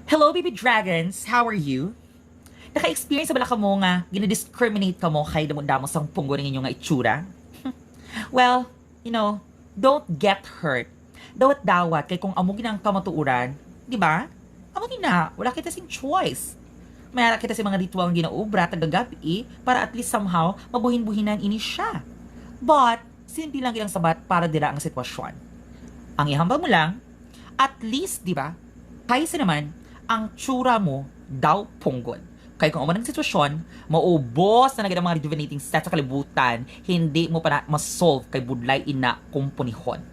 Hello, baby dragons! How are you? Naka-experience ba ka mo nga ginadiscriminate ka mo kay damo-damo sang punggod ng inyong nga itsura? Well, don't get hurt. Dawat-dawat kay kung amo ginang kamatuuran, di ba? Amo na, wala kita sing choice. Mayara kita sa mga ritual ng ginaobra tagagabi para at least somehow mabuhin-buhinan ini siya. But, simple lang ilang sabat para dira ang sitwasyon. Ang ihambal mo lang, at least, di ba, kaysa naman, ang tsura mo daw punggod. Kaya kung umanang sitwasyon, maubos na naging mga rejuvenating sets sa kalibutan, hindi mo pa na masolve kay budlay ina kumpunihon.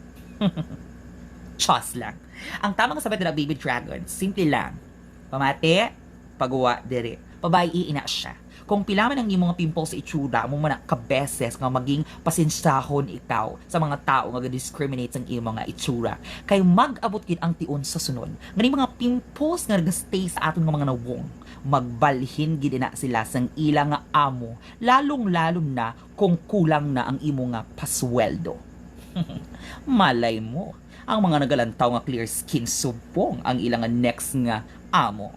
Chos lang. Ang tamang sabat nila baby dragon, simple lang. Pamate, pagawa dire. Pabayi ina siya. Kung pilaman ang iyong mga pimples sa itsura, mo man kabeses nga maging pasinsahon ikaw sa mga tao nga discriminate ang iyong mga itsura. Kay mag-abot gid ang tion sa sunod. Ngani mga pimples nga nagastay sa aton nga mga nawong, magbalhin gid na sila sang ila nga amo, lalong-lalong na kung kulang na ang imo nga pasweldo. Malay mo, ang mga nagalantaw nga clear skin subong ang ilang next nga amo.